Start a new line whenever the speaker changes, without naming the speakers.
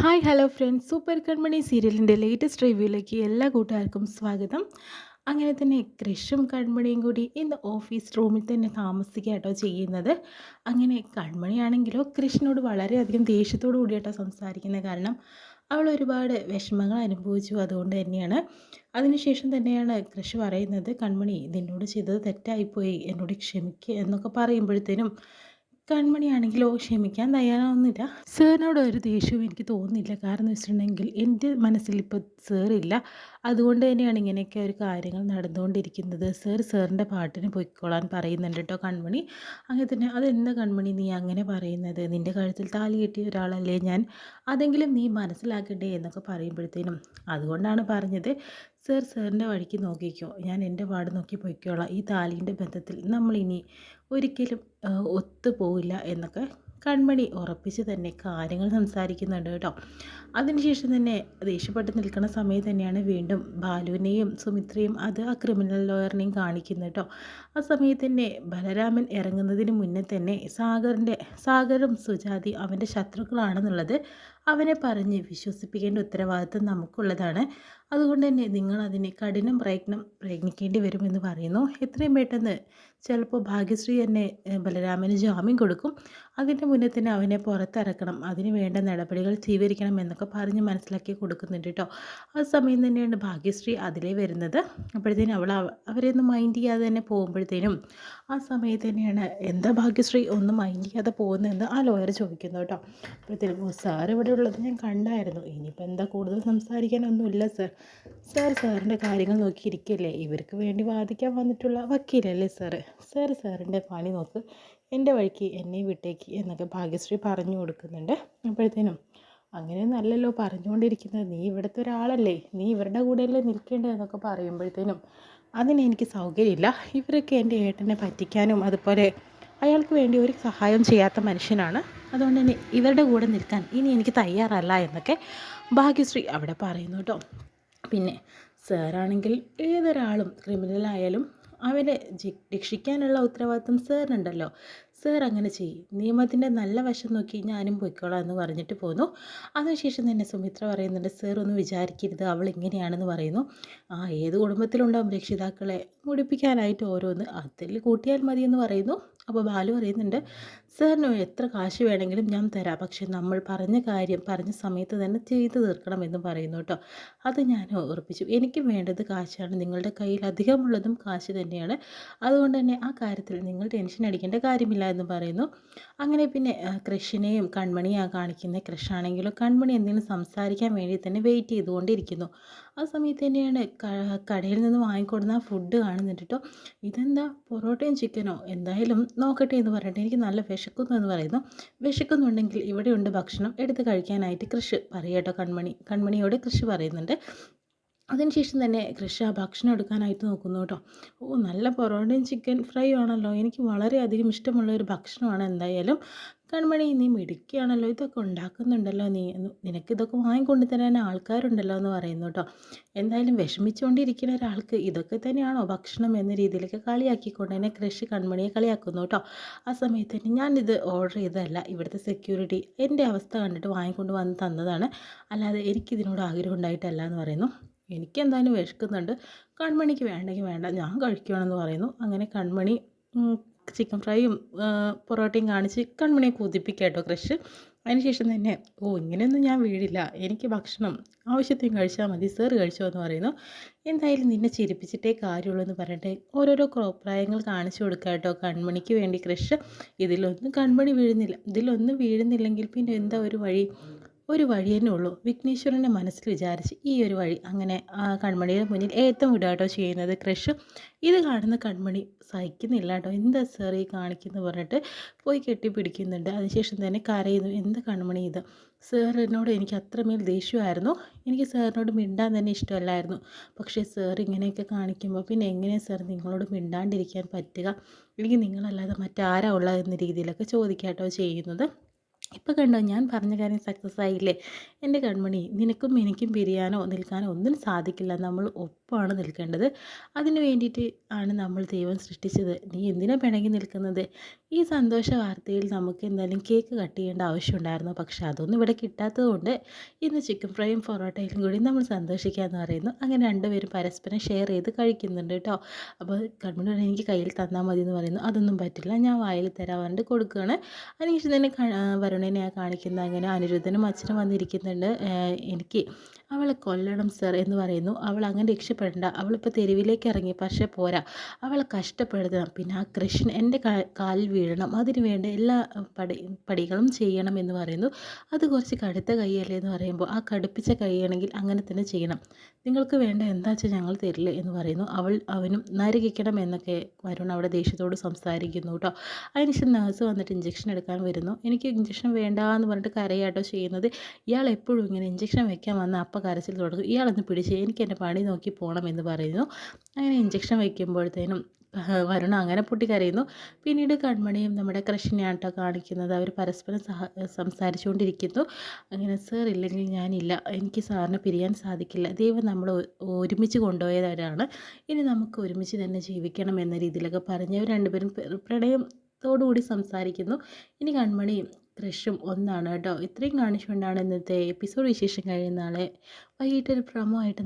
Hi hello friends, super Kanmani സീരിയലിൻ്റെ latest റിവ്യൂയിലേക്ക് എല്ലാ കൂട്ടുകാർക്കും സ്വാഗതം. അങ്ങനെ തന്നെ കൃഷും കൺമണിയും കൂടി ഇന്ന് ഓഫീസ് റൂമിൽ തന്നെ താമസിക്കുക കേട്ടോ ചെയ്യുന്നത്. അങ്ങനെ കൺമണിയാണെങ്കിലോ കൃഷിനോട് വളരെയധികം ദേഷ്യത്തോടു കൂടിയിട്ടോ സംസാരിക്കുന്നത്. കാരണം അവൾ ഒരുപാട് വിഷമങ്ങൾ അനുഭവിച്ചു, അതുകൊണ്ട് തന്നെയാണ്. അതിനുശേഷം തന്നെയാണ് കൃഷി പറയുന്നത്, കൺമണി നിന്നോട് ചെയ്തത് തെറ്റായിപ്പോയി, എന്നോട് ക്ഷമിക്കുക എന്നൊക്കെ പറയുമ്പോഴത്തേനും കൺമണിയാണെങ്കിലോ ക്ഷമിക്കാൻ തയ്യാറാവുന്നില്ല. സാറിനോട് ഒരു ദേഷ്യവും എനിക്ക് തോന്നുന്നില്ല. കാരണം എന്ന് വെച്ചിട്ടുണ്ടെങ്കിൽ എൻ്റെ മനസ്സിൽ ഇപ്പോൾ സാറില്ല. അതുകൊണ്ട് തന്നെയാണ് ഇങ്ങനെയൊക്കെ ഒരു കാര്യങ്ങൾ നടന്നുകൊണ്ടിരിക്കുന്നത്. സാറിൻ്റെ പാട്ടിന് പൊയ്ക്കോളാൻ പറയുന്നുണ്ട് കേട്ടോ കൺമണി. അങ്ങനെ തന്നെ അതെന്താ കൺമണി നീ അങ്ങനെ പറയുന്നത്? നിൻ്റെ കഴുത്തിൽ താലി കെട്ടിയ ഒരാളല്ലേ ഞാൻ, അതെങ്കിലും നീ മനസ്സിലാക്കണ്ടേ എന്നൊക്കെ പറയുമ്പോഴത്തേനും അതുകൊണ്ടാണ് പറഞ്ഞത്, സാറിൻ്റെ വഴിക്ക് നോക്കിക്കോ, ഞാൻ എൻ്റെ പാട് നോക്കി പൊയ്ക്കോളാം, ഈ താലീൻ്റെ ബന്ധത്തിൽ നമ്മളിനി ഒരിക്കലും ഒത്തുപോവില്ല എന്നൊക്കെ കൺമണി ഉറപ്പിച്ച് തന്നെ കാര്യങ്ങൾ സംസാരിക്കുന്നുണ്ട് കേട്ടോ. അതിനുശേഷം തന്നെ ദേഷ്യപ്പെട്ട് നിൽക്കുന്ന സമയത്ത് തന്നെയാണ് വീണ്ടും ബാലുവിനെയും സുമിത്രയും ആ ക്രിമിനൽ ലോയറിനെയും കാണിക്കുന്നത് കേട്ടോ. ആ സമയത്ത് തന്നെ ബലരാമൻ ഇറങ്ങുന്നതിന് മുന്നേ തന്നെ സാഗറും സുജാതി അവൻ്റെ ശത്രുക്കളാണെന്നുള്ളത് അവനെ പറഞ്ഞ് വിശ്വസിപ്പിക്കേണ്ട ഉത്തരവാദിത്വം നമുക്കുള്ളതാണ്. അതുകൊണ്ട് തന്നെ നിങ്ങളതിനെ കഠിനം പ്രയത്നിക്കേണ്ടി വരുമെന്ന് പറയുന്നു. എത്രയും പെട്ടെന്ന് ചിലപ്പോൾ ഭാഗ്യശ്രീ തന്നെ ബലരാമന് ജാമ്യം കൊടുക്കും. അതിൻ്റെ മുന്നേ തന്നെ അവനെ പുറത്തിറക്കണം, അതിന് വേണ്ട നടപടികൾ സ്വീകരിക്കണം എന്നൊക്കെ പറഞ്ഞ് മനസ്സിലാക്കി കൊടുക്കുന്നുണ്ട് കേട്ടോ. ആ സമയം തന്നെയാണ് ഭാഗ്യശ്രീ അതിലേ വരുന്നത്. അപ്പോഴത്തേനും അവരെയൊന്നും മൈൻഡ് ചെയ്യാതെ തന്നെ പോകുമ്പോഴത്തേനും ആ സമയത്ത് തന്നെയാണ് എന്താ ഭാഗ്യശ്രീ ഒന്നും മൈൻഡ് ചെയ്യാതെ പോകുന്നതെന്ന് ആ ലോയർ ചോദിക്കുന്നു കേട്ടോ. അപ്പോഴത്തേനും സാർ ഇവിടെ ഉള്ളത് ഞാൻ കണ്ടായിരുന്നു, ഇനിയിപ്പോൾ എന്താ കൂടുതൽ സംസാരിക്കാനൊന്നുമില്ല സാറിൻ്റെ കാര്യങ്ങൾ നോക്കിയിരിക്കല്ലേ, ഇവർക്ക് വേണ്ടി വാദിക്കാൻ വന്നിട്ടുള്ള വക്കീലല്ലേ സാറിൻ്റെ പണി നോക്ക്, എൻ്റെ വഴിക്ക് എന്നെ വിട്ടേക്ക് എന്നൊക്കെ ഭാഗ്യശ്രീ പറഞ്ഞു കൊടുക്കുന്നുണ്ട്. അപ്പോഴത്തേനും അങ്ങനെയൊന്നും അല്ലല്ലോ പറഞ്ഞുകൊണ്ടിരിക്കുന്നത്, നീ ഇവിടുത്തെ ഒരാളല്ലേ, നീ ഇവരുടെ കൂടെയല്ലേ നിൽക്കേണ്ടതെന്നൊക്കെ പറയുമ്പോഴത്തേനും അതിനെനിക്ക് സൗകര്യമില്ല, ഇവരൊക്കെ എൻ്റെ ഏട്ടനെ പറ്റിക്കാനും അതുപോലെ അയാൾക്ക് വേണ്ടി ഒരു സഹായം ചെയ്യാത്ത മനുഷ്യനാണ്, അതുകൊണ്ട് തന്നെ ഇവരുടെ കൂടെ നിൽക്കാൻ ഇനി എനിക്ക് തയ്യാറല്ല എന്നൊക്കെ ഭാഗ്യശ്രീ അവിടെ പറയുന്നു കേട്ടോ. പിന്നെ സാറാണെങ്കിൽ ഏതൊരാളും ക്രിമിനലായാലും അവരെ രക്ഷിക്കാനുള്ള ഉത്തരവാദിത്വം സാറിനുണ്ടല്ലോ, സാർ അങ്ങനെ ചെയ്യും, നിയമത്തിൻ്റെ നല്ല വശം നോക്കി ഞാനും പൊയ്ക്കോളാം എന്ന് പറഞ്ഞിട്ട് പോന്നു. അതിനുശേഷം തന്നെ സുമിത്ര പറയുന്നുണ്ട്, സാർ ഒന്നും വിചാരിക്കരുത്, അവൾ ഇങ്ങനെയാണെന്ന് പറയുന്നു. ഏത് കുടുംബത്തിലുണ്ടാവും രക്ഷിതാക്കളെ മുടിപ്പിക്കാനായിട്ട് ഓരോന്ന്, അതിൽ കൂട്ടിയാൽ മതിയെന്ന് പറയുന്നു. അപ്പോൾ ബാലു പറയുന്നുണ്ട്, സാറിന് എത്ര കാശ് വേണമെങ്കിലും ഞാൻ തരാം, പക്ഷെ നമ്മൾ പറഞ്ഞ കാര്യം പറഞ്ഞ സമയത്ത് തന്നെ ചെയ്തു തീർക്കണം എന്ന് പറയുന്നു കേട്ടോ. അത് ഞാൻ ഉറപ്പിച്ചു, എനിക്കും വേണ്ടത് കാശാണ്, നിങ്ങളുടെ കയ്യിൽ അധികമുള്ളതും കാശ് തന്നെയാണ്, അതുകൊണ്ട് തന്നെ ആ കാര്യത്തിൽ നിങ്ങൾ ടെൻഷൻ അടിക്കേണ്ട കാര്യമില്ല എന്ന് പറയുന്നു. അങ്ങനെ പിന്നെ കൃഷിനെയും കൺമണിയാണ് കാണിക്കുന്നത്. കൃഷാണെങ്കിലോ കൺമണി എന്തെങ്കിലും സംസാരിക്കാൻ വേണ്ടി തന്നെ വെയിറ്റ് ചെയ്തുകൊണ്ടിരിക്കുന്നു. ആ സമയത്ത് തന്നെയാണ് കടയിൽ നിന്ന് വാങ്ങിക്കൊടുന്ന ഫുഡ് കാണുന്നുണ്ട് കേട്ടോ. ഇതെന്താ പൊറോട്ടയും ചിക്കനോ, എന്തായാലും നോക്കട്ടെ എന്ന് പറഞ്ഞിട്ട് എനിക്ക് നല്ല വിശക്കുന്നു എന്ന് പറയുന്നു. വിശക്കുന്നുണ്ടെങ്കിൽ ഇവിടെയുണ്ട് ഭക്ഷണം, എടുത്ത് കഴിക്കാനായിട്ട് കൃഷി പറയട്ടോ കൺമണിയോട് കൃഷി പറയുന്നുണ്ട്. അതിനുശേഷം തന്നെ കൃഷി ആ ഭക്ഷണം എടുക്കാനായിട്ട് നോക്കുന്നു കേട്ടോ. നല്ല പൊറോട്ടയും ചിക്കൻ ഫ്രൈ ആണല്ലോ, എനിക്ക് വളരെയധികം ഇഷ്ടമുള്ള ഒരു ഭക്ഷണമാണ്. എന്തായാലും കൺമണി നീ മിടുക്കിയാണല്ലോ, ഇതൊക്കെ ഉണ്ടാക്കുന്നുണ്ടല്ലോ, നിനക്കിതൊക്കെ വാങ്ങിക്കൊണ്ട് തരാൻ ആൾക്കാരുണ്ടല്ലോ എന്ന് പറയുന്നു കേട്ടോ. എന്തായാലും വിഷമിച്ചുകൊണ്ടിരിക്കുന്ന ഒരാൾക്ക് ഇതൊക്കെ തന്നെയാണോ ഭക്ഷണം എന്ന രീതിയിലൊക്കെ കളിയാക്കിക്കൊണ്ട് തന്നെ കൃഷി കൺമണിയെ കളിയാക്കുന്നു കേട്ടോ. ആ സമയത്ത് തന്നെ ഞാനിത് ഓർഡർ ചെയ്തതല്ല, ഇവിടുത്തെ സെക്യൂരിറ്റി എൻ്റെ അവസ്ഥ കണ്ടിട്ട് വാങ്ങിക്കൊണ്ട് വന്ന് തന്നതാണ്, അല്ലാതെ എനിക്കിതിനോട് ആഗ്രഹം ഉണ്ടായിട്ടല്ല എന്ന് പറയുന്നു. എനിക്കെന്തായാലും വിശക്കുന്നുണ്ട്, കൺമണിക്ക് വേണ്ടെങ്കിൽ വേണ്ട, ഞാൻ കഴിക്കുകയാണെന്ന് പറയുന്നു. അങ്ങനെ കൺമണി ചിക്കൻ ഫ്രൈയും പൊറോട്ടയും കാണിച്ച് കൺമണിയെ കൊതിപ്പിക്കുക കേട്ടോ ക്രഷ്. അതിനുശേഷം തന്നെ ഇങ്ങനെയൊന്നും ഞാൻ വീഴില്ല, എനിക്ക് ഭക്ഷണം ആവശ്യത്തിന് കഴിച്ചാൽ മതി, സാർ കഴിച്ചോ എന്ന് പറയുന്നു. എന്തായാലും നിന്നെ ചിരിപ്പിച്ചിട്ടേ കാര്യമുള്ളൂ എന്ന് പറഞ്ഞിട്ട് ഓരോരോ ക്രോപ്രായങ്ങൾ കാണിച്ചു കൊടുക്കുക കേട്ടോ കൺമണിക്ക് വേണ്ടി ക്രഷ്. ഇതിലൊന്നും കൺമണി വീഴുന്നില്ലെങ്കിൽ പിന്നെ എന്താ ഒരു വഴി തന്നെ ഉള്ളൂ, വിഘ്നേശ്വരൻ്റെ മനസ്സിൽ വിചാരിച്ച് ഈ ഒരു വഴി അങ്ങനെ കൺമണിയുടെ മുന്നിൽ ഏത്തം വിടുക കേട്ടോ ചെയ്യുന്നത് ക്രഷ്. ഇത് കാണുന്ന കൺമണി സഹിക്കുന്നില്ല കേട്ടോ, എന്താ സാർ ഈ കാണിക്കുന്നു പറഞ്ഞിട്ട് പോയി കെട്ടിപ്പിടിക്കുന്നുണ്ട്. അതിനുശേഷം തന്നെ കരയുന്നു, എന്താ കൺമണി ഇത്, സാറിനോട് എനിക്ക് അത്രമേൽ ദേഷ്യമായിരുന്നു, എനിക്ക് സാറിനോട് മിണ്ടാൻ തന്നെ ഇഷ്ടമല്ലായിരുന്നു, പക്ഷേ സാർ ഇങ്ങനെയൊക്കെ കാണിക്കുമ്പോൾ പിന്നെ എങ്ങനെയാണ് സാർ നിങ്ങളോട് മിണ്ടാണ്ടിരിക്കാൻ പറ്റുക, എനിക്ക് നിങ്ങളല്ലാതെ മറ്റാരാ ഉള്ളത് എന്ന രീതിയിലൊക്കെ ചോദിക്കാട്ടോ ചെയ്യുന്നത്. ഇപ്പം കണ്ടോ ഞാൻ പറഞ്ഞ കാര്യം സക്സസ് ആയില്ലേ? എൻ്റെ കൺമണി നിനക്കും എനിക്കും പിരിയാനോ നിൽക്കാനോ ഒന്നിനും സാധിക്കില്ല. നമ്മൾ ഒപ്പമാണ് നിൽക്കേണ്ടത്. അതിന് വേണ്ടിയിട്ട് ആണ് നമ്മൾ ദൈവം സൃഷ്ടിച്ചത്. നീ എന്തിനാ പിണങ്ങി നിൽക്കുന്നത്? ഈ സന്തോഷ വാർത്തയിൽ നമുക്ക് എന്തായാലും കേക്ക് കട്ട് ചെയ്യേണ്ട ആവശ്യമുണ്ടായിരുന്നു. പക്ഷെ അതൊന്നും ഇവിടെ കിട്ടാത്തതുകൊണ്ട് ഇന്ന് ചിക്കൻ ഫ്രൈയും പൊറോട്ടയിലും കൂടി നമ്മൾ സന്തോഷിക്കാമെന്ന് പറയുന്നു. അങ്ങനെ രണ്ടുപേരും പരസ്പരം ഷെയർ ചെയ്ത് കഴിക്കുന്നുണ്ട് കേട്ടോ. അപ്പോൾ കൺമണി പറഞ്ഞു എനിക്ക് കയ്യിൽ തന്നാൽ മതി എന്ന് പറയുന്നു. അതൊന്നും പറ്റില്ല, ഞാൻ വായിൽ തരാൻ പറഞ്ഞിട്ട് കൊടുക്കുകയാണ്. അതിനുശേഷം തന്നെ വരുണിനെയാണ് കാണിക്കുന്നത്. അങ്ങനെ അനിരുദ്ധനും അച്ഛനും വന്നിരിക്കുന്നുണ്ട്. എനിക്ക് അവളെ കൊല്ലണം സർ എന്ന് പറയുന്നു. അവൾ അങ്ങനെ രക്ഷപ്പെടേണ്ട, അവളിപ്പോൾ തെരുവിലേക്ക് ഇറങ്ങി, പക്ഷേ പോരാ, അവളെ കഷ്ടപ്പെടുത്തണം. പിന്നെ ആ കൃഷ്ണൻ എൻ്റെ കാലിൽ വീഴണം, അതിനു വേണ്ട എല്ലാ പടികളും ചെയ്യണം എന്ന് പറയുന്നു. അത് കുറച്ച് കടുത്ത കൈയല്ലേ എന്ന് പറയുമ്പോൾ, ആ കടുപ്പിച്ച കൈയാണെങ്കിൽ അങ്ങനെ തന്നെ ചെയ്യണം, നിങ്ങൾക്ക് വേണ്ട എന്താ വെച്ചാൽ ഞങ്ങൾ തരില്ലേ എന്ന് പറയുന്നു. അവനും നരകിക്കണം എന്നൊക്കെ വരുൺ അവിടെ ദേഷ്യത്തോട് സംസാരിക്കുന്നു കേട്ടോ. അതിനുശേഷം നേഴ്സ് വന്നിട്ട് ഇഞ്ചക്ഷൻ എടുക്കാൻ വരുന്നു. എനിക്ക് ഇഞ്ചക്ഷൻ വേണ്ട എന്ന് പറഞ്ഞിട്ട് കരയാട്ടോ ചെയ്യുന്നത്. ഇയാൾ എപ്പോഴും ഇങ്ങനെ ഇഞ്ചക്ഷൻ വെക്കാൻ വന്ന അപ്പം കരച്ചിൽ തുടങ്ങും. ഇയാളൊന്ന് പിടിച്ച് എനിക്ക് എൻ്റെ പണി നോക്കി പോകണം എന്ന് പറയുന്നു. അങ്ങനെ ഇഞ്ചക്ഷൻ വയ്ക്കുമ്പോഴത്തേനും വരുൺ അങ്ങനെ പൊട്ടിക്കരയുന്നു. പിന്നീട് കൺമണിയും നമ്മുടെ കൃഷ്ണനെയാണ് കേട്ടോ കാണിക്കുന്നത്. അവർ പരസ്പരം സംസാരിച്ചുകൊണ്ടിരിക്കുന്നു. അങ്ങനെ സർ ഇല്ലെങ്കിൽ ഞാനില്ല, എനിക്ക് സാറിനെ പിരിയാൻ സാധിക്കില്ല, ദൈവം നമ്മൾ ഒരുമിച്ച് കൊണ്ടുപോയവരാണ്, ഇനി നമുക്ക് ഒരുമിച്ച് തന്നെ ജീവിക്കണം എന്ന രീതിയിലൊക്കെ പറഞ്ഞ് അവർ രണ്ടുപേരും പ്രണയത്തോടുകൂടി സംസാരിക്കുന്നു. ഇനി കൺമണിയും ക്രഷും ഒന്നാണ് കേട്ടോ. ഇത്രയും കാണിച്ചുകൊണ്ടാണ് ഇന്നത്തെ എപ്പിസോഡ് വിശേഷം കഴിയുന്ന നാളെ വൈകിട്ടൊരു പ്രൊമോ ആയിട്ട്